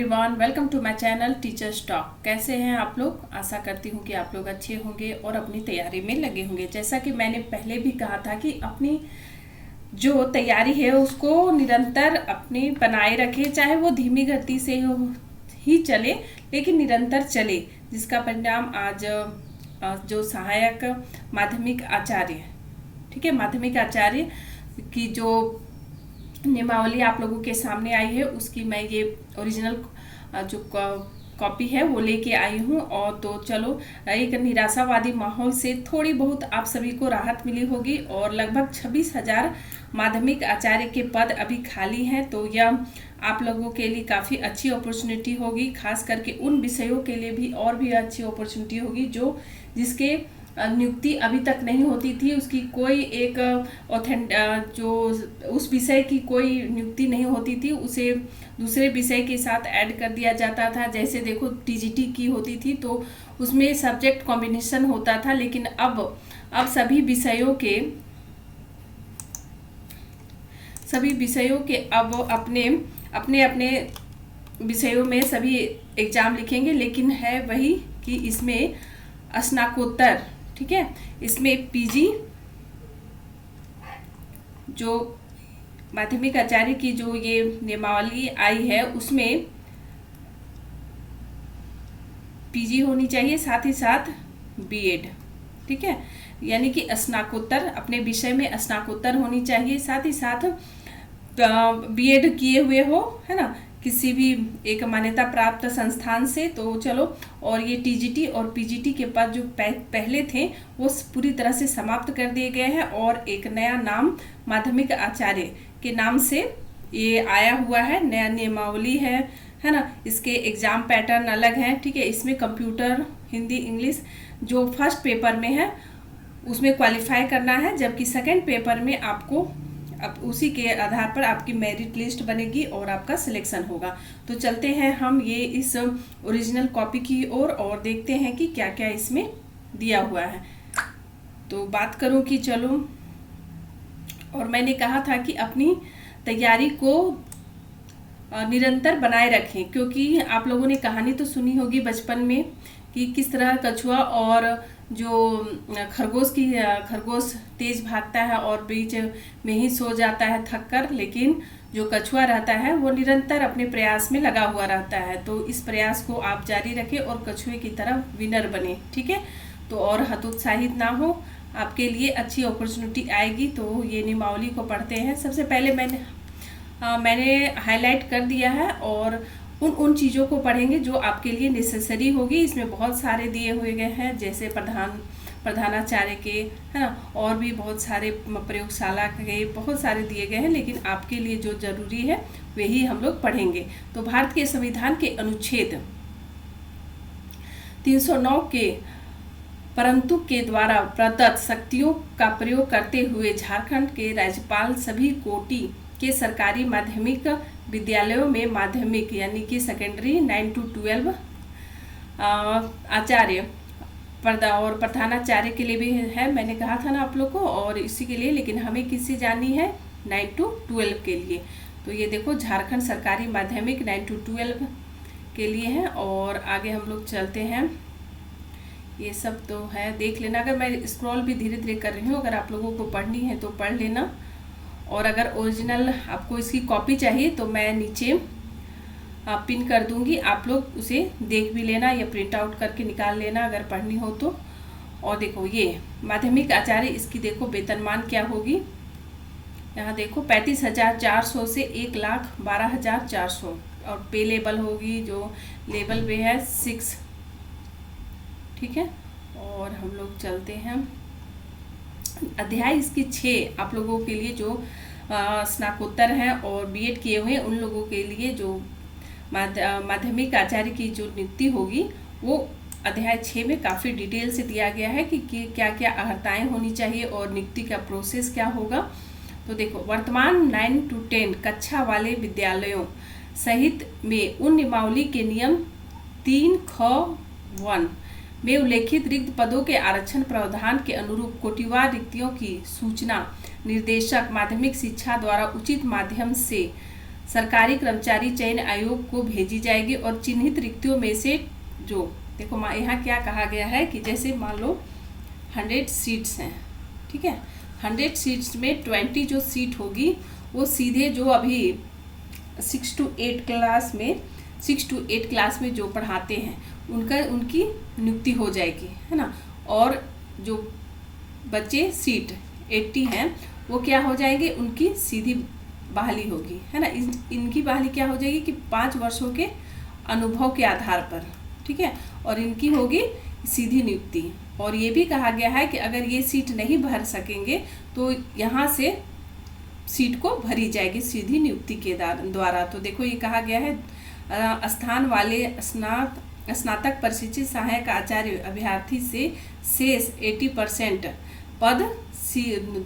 Everyone, welcome to my channel teachers talk. कैसे हैं आप लोग? आशा करती हूँ कि आप लोग अच्छे होंगे और अपनी तैयारी में लगे होंगे। जैसा कि मैंने पहले भी कहा था कि अपनी जो तैयारी है उसको निरंतर अपनी बनाए रखें, चाहे वो धीमी गति से ही चले लेकिन निरंतर चले, जिसका परिणाम आज जो सहायक माध्यमिक आचार्य, ठीक है, माध्यमिक आचार्य की जो नियमावली आप लोगों के सामने आई है उसकी मैं ये ओरिजिनल जो कॉपी है वो लेके आई हूँ। और तो चलो, एक निराशावादी माहौल से थोड़ी बहुत आप सभी को राहत मिली होगी और लगभग 26,000 माध्यमिक आचार्य के पद अभी खाली हैं। तो यह आप लोगों के लिए काफ़ी अच्छी अपॉर्चुनिटी होगी, खास करके उन विषयों के लिए भी और भी अच्छी अपॉर्चुनिटी होगी जिसके नियुक्ति अभी तक नहीं होती थी। उसकी कोई एक जो उस विषय की कोई नियुक्ति नहीं होती थी, उसे दूसरे विषय के साथ ऐड कर दिया जाता था। जैसे देखो, टीजीटी की होती थी तो उसमें सब्जेक्ट कॉम्बिनेशन होता था, लेकिन अब सभी विषयों के अब अपने अपने विषयों में सभी एग्जाम लिखेंगे, लेकिन है वही कि इसमें स्नाकोत्तर, ठीक है, इसमें पीजी जो माध्यमिक आचार्य की जो ये नियमावली आई है उसमें पीजी होनी चाहिए, साथ ही साथ बीएड, ठीक है, यानी कि स्नाकोत्तर, अपने विषय में स्नाकोत्तर होनी चाहिए, साथ ही साथ बीएड किए हुए हो, है ना, किसी भी एक मान्यता प्राप्त संस्थान से। तो चलो, और ये टीजीटी और पीजीटी के पद जो पहले थे वो पूरी तरह से समाप्त कर दिए गए हैं और एक नया नाम माध्यमिक आचार्य के नाम से ये आया हुआ है, नया नियमावली है ना। इसके एग्जाम पैटर्न अलग हैं, ठीक है। इसमें कंप्यूटर, हिंदी, इंग्लिश जो फर्स्ट पेपर में है उसमें क्वालिफाई करना है, जबकि सेकंड पेपर में आपको अब उसी के आधार पर आपकी मेरिट लिस्ट बनेगी और आपका सिलेक्शन होगा। तो चलते हैं हम ये इस ओरिजिनल कॉपी की ओर और देखते हैं कि क्या क्या इसमें दिया हुआ है। तो बात करूं कि चलो, और मैंने कहा था कि अपनी तैयारी को निरंतर बनाए रखें, क्योंकि आप लोगों ने कहानी तो सुनी होगी बचपन में कि किस तरह कछुआ और जो खरगोश तेज भागता है और बीच में ही सो जाता है थक कर, लेकिन जो कछुआ रहता है वो निरंतर अपने प्रयास में लगा हुआ रहता है। तो इस प्रयास को आप जारी रखें और कछुए की तरह विनर बने, ठीक है। तो और हतोत्साहित ना हो, आपके लिए अच्छी अपॉर्चुनिटी आएगी। तो ये नियमावली को पढ़ते हैं। सबसे पहले मैंने हाईलाइट कर दिया है और उन चीज़ों को पढ़ेंगे जो आपके लिए नेसेसरी होगी। इसमें बहुत सारे दिए हुए गए हैं, जैसे प्रधानाचार्य के, है ना, और भी बहुत सारे प्रयोगशाला के बहुत सारे दिए गए हैं, लेकिन आपके लिए जो जरूरी है वही हम लोग पढ़ेंगे। तो भारत के संविधान के अनुच्छेद 309 के परंतु के द्वारा प्रदत्त शक्तियों का प्रयोग करते हुए झारखंड के राज्यपाल सभी कोटि के सरकारी माध्यमिक विद्यालयों में माध्यमिक यानी कि सेकेंडरी 9 to 12 आचार्य और प्रधानाचार्य के लिए भी है, मैंने कहा था ना आप लोग को, और इसी के लिए, लेकिन हमें किससे जाननी है? 9 to 12 के लिए। तो ये देखो, झारखंड सरकारी माध्यमिक 9 to 12 के लिए है। और आगे हम लोग चलते हैं। ये सब तो है, देख लेना। अगर मैं स्क्रॉल भी धीरे धीरे कर रही हूँ, अगर आप लोगों को पढ़नी है तो पढ़ लेना। और अगर ओरिजिनल आपको इसकी कॉपी चाहिए तो मैं नीचे पिन कर दूंगी, आप लोग उसे देख भी लेना या प्रिंट आउट करके निकाल लेना अगर पढ़नी हो तो। और देखो, ये माध्यमिक आचार्य, इसकी देखो वेतनमान क्या होगी। यहाँ देखो 35,400 से 1,12,400, और पे लेवल होगी, जो लेवल पे है 6, ठीक है। और हम लोग चलते हैं अध्याय इसकी 6 आप लोगों के लिए जो स्नाकोत्तर हैं और बीएड किए हुए उन लोगों के लिए जो माध्यमिक आचार्य की जो नियुक्ति होगी वो अध्याय 6 में काफ़ी डिटेल से दिया गया है कि क्या क्या अर्हताएं होनी चाहिए और नियुक्ति का प्रोसेस क्या होगा। तो देखो, वर्तमान 9 to 10 कक्षा वाले विद्यालयों सहित में उन नियमावली के नियम 3(ख)(1) में उल्लेखित रिक्त पदों के आरक्षण प्रावधान के अनुरूप कोटिवार रिक्तियों की सूचना निर्देशक माध्यमिक शिक्षा द्वारा उचित माध्यम से सरकारी कर्मचारी चयन आयोग को भेजी जाएगी और चिन्हित रिक्तियों में से जो देखो यहाँ क्या कहा गया है कि जैसे मान लो 100 सीट्स हैं, ठीक है, 100 सीट्स में 20 जो सीट होगी वो सीधे जो अभी 6 to 8 क्लास में जो पढ़ाते हैं उनकी नियुक्ति हो जाएगी, है ना। और जो बच्चे सीट 80 हैं वो क्या हो जाएंगे, उनकी सीधी बहाली होगी, है ना। इनकी बहाली क्या हो जाएगी कि 5 वर्षों के अनुभव के आधार पर, ठीक है, और इनकी होगी सीधी नियुक्ति। और ये भी कहा गया है कि अगर ये सीट नहीं भर सकेंगे तो यहाँ से सीट को भरी जाएगी सीधी नियुक्ति के द्वारा। तो देखो ये कहा गया है स्थान वाले स्नातक प्रशिक्षित सहायक आचार्य अभ्यर्थी से शेष 80% पद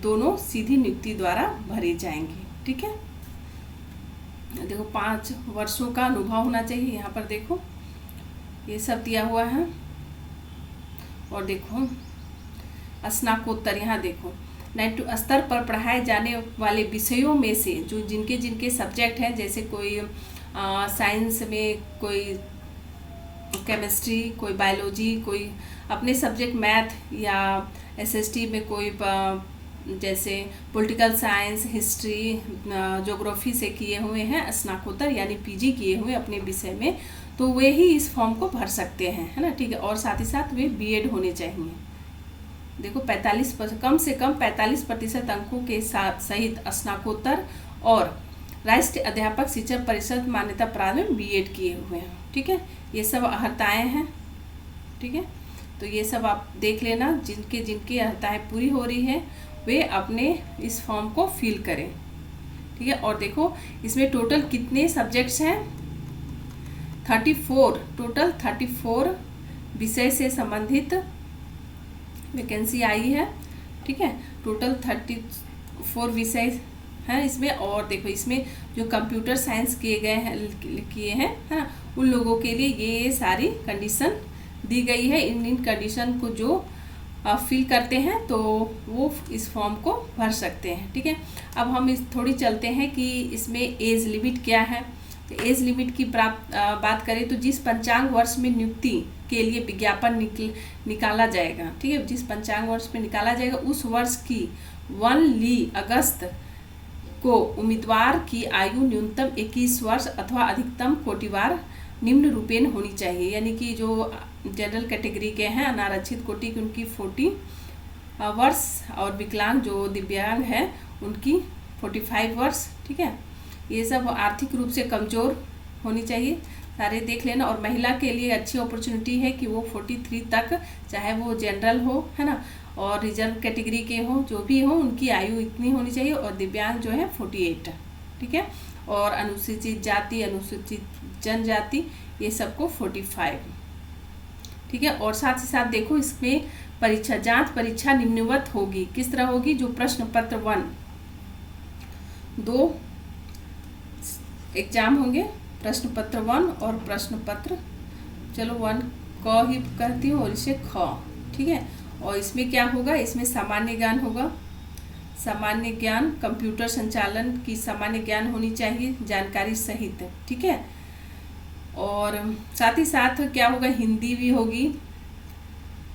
दोनों सीधी नियुक्ति द्वारा भरे जाएंगे, ठीक है। देखो 5 वर्षों का अनुभव होना चाहिए, यहाँ पर देखो ये सब दिया हुआ है। और देखो स्नातकोत्तर, यहाँ देखो 92 स्तर पर पढ़ाए जाने वाले विषयों में से जो जिनके सब्जेक्ट हैं, जैसे कोई साइंस में, कोई केमिस्ट्री, कोई बायोलॉजी, कोई अपने सब्जेक्ट मैथ, या एसएसटी में कोई जैसे पॉलिटिकल साइंस, हिस्ट्री, ज्योग्राफी से किए हुए हैं स्नातकोत्तर यानी पीजी किए हुए अपने विषय में, तो वे ही इस फॉर्म को भर सकते हैं, है ना, ठीक है। और साथ ही साथ वे बीएड होने चाहिए। देखो 45 कम से कम 45% अंकों के साथ सहित स्नातकोत्तर और राष्ट्रीय अध्यापक शिक्षक परिषद मान्यता प्राप्त में बीएड किए हुए हैं, ठीक है। ये सब अर्हताएँ हैं, ठीक है। तो ये सब आप देख लेना, जिनकी अर्हताएँ पूरी हो रही है वे अपने इस फॉर्म को फिल करें, ठीक है। और देखो इसमें टोटल कितने सब्जेक्ट्स हैं, 34, टोटल 34 विषय से संबंधित वैकेंसी आई है, ठीक है। टोटल 34 विषय हैं इसमें। और देखो इसमें जो कंप्यूटर साइंस किए हैं, है ना, उन लोगों के लिए ये सारी कंडीशन दी गई है। इन कंडीशन को जो फिल करते हैं तो वो इस फॉर्म को भर सकते हैं, ठीक है। अब हम थोड़ी चलते हैं कि इसमें एज लिमिट क्या है। तो एज लिमिट की बात करें तो जिस पंचांग वर्ष में नियुक्ति के लिए विज्ञापन निकाला जाएगा, ठीक है, जिस पंचांग वर्ष में निकाला जाएगा उस वर्ष की 1 अगस्त को उम्मीदवार की आयु न्यूनतम 21 वर्ष अथवा अधिकतम कोटिवार निम्न रूपेण होनी चाहिए। यानी कि जो जनरल कैटेगरी के हैं, अनारक्षित कोटि की, उनकी 40 वर्ष, और विकलांग जो दिव्यांग है उनकी 45 वर्ष, ठीक है। ये सब आर्थिक रूप से कमज़ोर होनी चाहिए, सारे देख लेना। और महिला के लिए अच्छी अपॉर्चुनिटी है कि वो 43 तक, चाहे वो जनरल हो, है ना, और रिजर्व कैटेगरी के हो, जो भी हो, उनकी आयु इतनी होनी चाहिए। और दिव्यांग जो है 48, ठीक है। और अनुसूचित जाति, अनुसूचित जनजाति, ये सबको 45, ठीक है। और साथ ही साथ देखो इसमें जांच परीक्षा निम्नवत होगी। किस तरह होगी, जो प्रश्न पत्र 1, 2 एग्जाम होंगे, प्रश्न पत्र 1 और प्रश्न पत्र, चलो 1 क ही कहती हूँ और इसे ख, ठीक है। और इसमें क्या होगा, इसमें सामान्य ज्ञान होगा, सामान्य ज्ञान, कंप्यूटर संचालन की सामान्य ज्ञान होनी चाहिए जानकारी सहित, ठीक है। और साथ ही साथ क्या होगा, हिंदी भी होगी,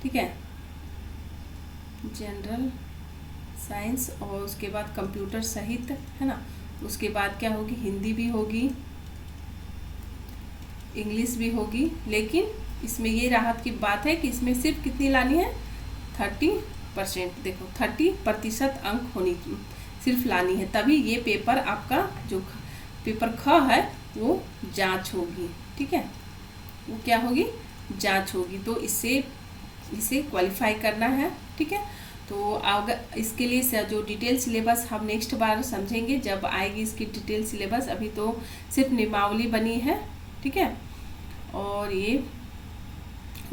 ठीक है, जनरल साइंस, और उसके बाद कंप्यूटर सहित, है ना। उसके बाद क्या होगी, हिंदी भी होगी, इंग्लिश भी होगी। लेकिन इसमें ये राहत की बात है कि इसमें सिर्फ कितनी लानी है, 30%, देखो 30% अंक होनी सिर्फ लानी है, तभी ये पेपर आपका जो पेपर ख है वो जांच होगी, ठीक है, वो क्या होगी, जांच होगी। तो इसे क्वालिफाई करना है, ठीक है। तो अगर इसके लिए जो डिटेल सिलेबस हम नेक्स्ट बार समझेंगे जब आएगी इसकी डिटेल सिलेबस, अभी तो सिर्फ नियमावली बनी है, ठीक है। और ये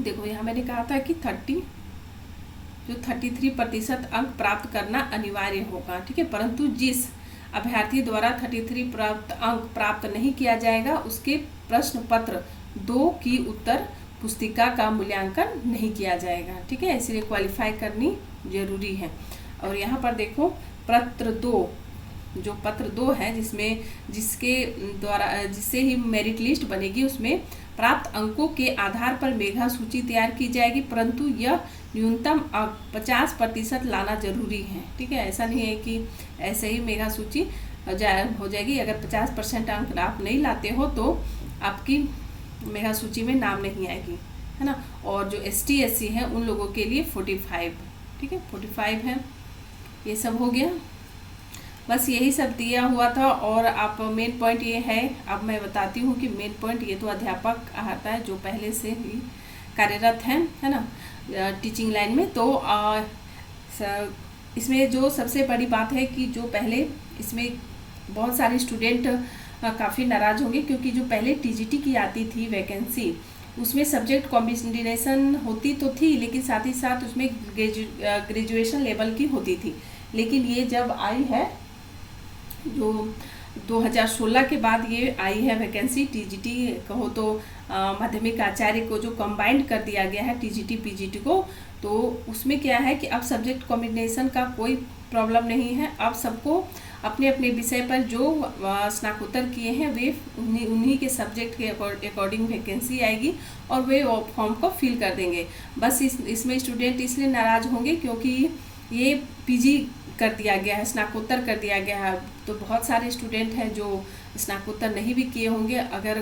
देखो यहाँ मैंने कहा था कि 33% अंक प्राप्त करना अनिवार्य होगा, ठीक है। परंतु जिस अभ्यर्थी द्वारा 33 अंक प्राप्त नहीं किया जाएगा उसके प्रश्न पत्र 2 की उत्तर पुस्तिका का मूल्यांकन नहीं किया जाएगा, ठीक है। इसलिए क्वालिफाई करनी जरूरी है। और यहाँ पर देखो पत्र 2 जो पत्र 2 है जिसके द्वारा जिससे ही मेरिट लिस्ट बनेगी, उसमें प्राप्त अंकों के आधार पर मेधा सूची तैयार की जाएगी, परंतु यह न्यूनतम 50% लाना जरूरी है। ठीक है, ऐसा नहीं है कि ऐसे ही मेधा सूची हो जाएगी। अगर 50% अंक आप नहीं लाते हो तो आपकी मेधा सूची में नाम नहीं आएगी, है ना। और जो ST SC है उन लोगों के लिए 45, ठीक है 45 है। ये सब हो गया, बस यही सब दिया हुआ था। और आप मेन पॉइंट ये है, अब मैं बताती हूँ कि मेन पॉइंट ये तो अध्यापक आता है जो पहले से ही कार्यरत हैं, है ना, टीचिंग लाइन में। तो इसमें जो सबसे बड़ी बात है कि जो पहले इसमें बहुत सारे स्टूडेंट काफ़ी नाराज़ होंगे, क्योंकि जो पहले TGT की आती थी वैकेंसी, उसमें सब्जेक्ट कॉम्बिनेशन होती तो थी, लेकिन साथ ही साथ उसमें ग्रेजुएशन लेवल की होती थी। लेकिन ये जब आई है, जो 2016 के बाद ये आई है वैकेंसी, TGT कहो तो माध्यमिक आचार्य को जो कंबाइंड कर दिया गया है TGT PGT को, तो उसमें क्या है कि अब सब्जेक्ट कॉम्बिनेशन का कोई प्रॉब्लम नहीं है। अब सबको अपने अपने विषय पर जो स्नातकोत्तर किए हैं वे उन्हीं के सब्जेक्ट के अकॉर्डिंग वैकेंसी आएगी और वे फॉर्म को फिल कर देंगे। बस इसमें स्टूडेंट इसलिए नाराज़ होंगे क्योंकि ये PG कर दिया गया है, स्नातकोत्तर कर दिया गया है। तो बहुत सारे स्टूडेंट हैं जो स्नातकोत्तर नहीं भी किए होंगे, अगर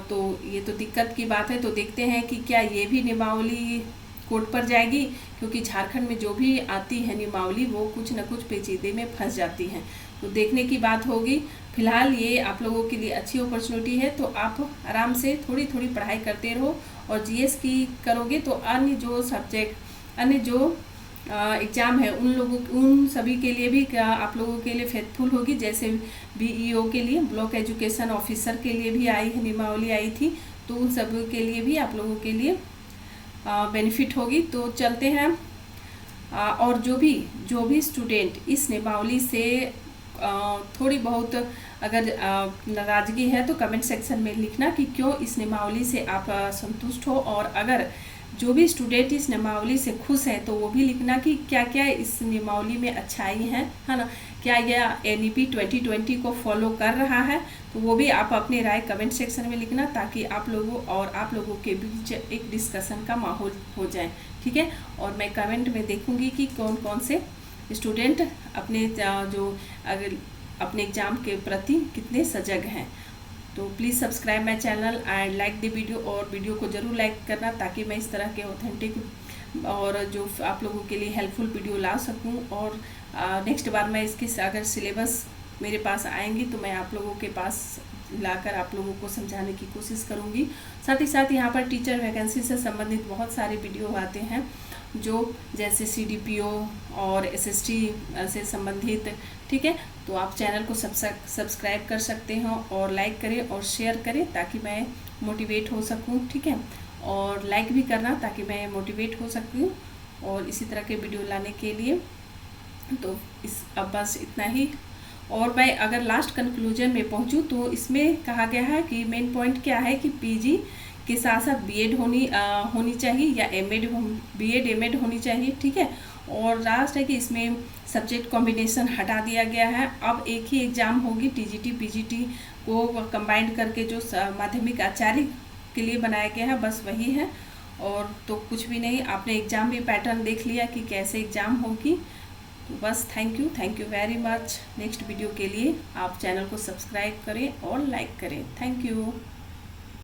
तो ये तो दिक्कत की बात है। तो देखते हैं कि क्या ये भी नियमावली कोर्ट पर जाएगी, क्योंकि झारखंड में जो भी आती है नियमावली वो कुछ न कुछ पेचीदे में फंस जाती हैं। तो देखने की बात होगी। फिलहाल ये आप लोगों के लिए अच्छी अपॉर्चुनिटी है, तो आप आराम से थोड़ी थोड़ी पढ़ाई करते रहो। और GS की करोगे तो अन्य जो सब्जेक्ट, अन्य जो एग्ज़ाम है उन सभी के लिए भी आप लोगों के लिए फेथफुल होगी। जैसे BEO के लिए, ब्लॉक एजुकेशन ऑफिसर के लिए भी आई है, नियमावली आई थी, तो उन सभी के लिए भी आप लोगों के लिए बेनिफिट होगी। तो चलते हैं। और जो भी स्टूडेंट इस नियमावली से थोड़ी बहुत अगर नाराज़गी है तो कमेंट सेक्शन में लिखना कि क्यों इस नियमावली से आप संतुष्ट हो। और अगर जो भी स्टूडेंट इस नियमावली से खुश हैं तो वो भी लिखना कि क्या क्या इस नियमावली में अच्छाई हैं, है ना, क्या यह NEP 2020 को फॉलो कर रहा है। तो वो भी आप अपनी राय कमेंट सेक्शन में लिखना, ताकि आप लोगों के बीच एक डिस्कशन का माहौल हो जाए। ठीक है, और मैं कमेंट में देखूंगी कि कौन कौन से स्टूडेंट अपने एग्ज़ाम के प्रति कितने सजग हैं। तो please subscribe my channel and like the video, और वीडियो को ज़रूर लाइक करना ताकि मैं इस तरह के ऑथेंटिक और जो आप लोगों के लिए हेल्पफुल वीडियो ला सकूं। और नेक्स्ट बार मैं इसके अगर सिलेबस मेरे पास आएंगी तो मैं आप लोगों के पास लाकर आप लोगों को समझाने की कोशिश करूंगी। साथ ही साथ यहाँ पर टीचर वैकेंसी से संबंधित बहुत सारे वीडियो आते हैं, जो जैसे CDPO और SST से संबंधित। ठीक है, तो आप चैनल को सब्सक्राइब कर सकते हो और लाइक करें और शेयर करें ताकि मैं मोटिवेट हो सकूं। ठीक है, और लाइक भी करना ताकि मैं मोटिवेट हो सकूं और इसी तरह के वीडियो लाने के लिए। तो अब बस इतना ही। और मैं अगर लास्ट कंक्लूजन में पहुंचूं तो इसमें कहा गया है कि मेन पॉइंट क्या है कि PG के साथ साथ BEd होनी चाहिए या BEd MAd होनी चाहिए। ठीक है, और लास्ट है कि इसमें सब्जेक्ट कॉम्बिनेशन हटा दिया गया है। अब एक ही एग्ज़ाम होगी, TGT PGT को कंबाइंड करके जो माध्यमिक आचार्य के लिए बनाया गया है, बस वही है और तो कुछ भी नहीं। आपने एग्ज़ाम भी पैटर्न देख लिया कि कैसे एग्ज़ाम होगी। तो बस thank you very much. Next video के लिए आप चैनल को सब्सक्राइब करें और लाइक करें। Thank you.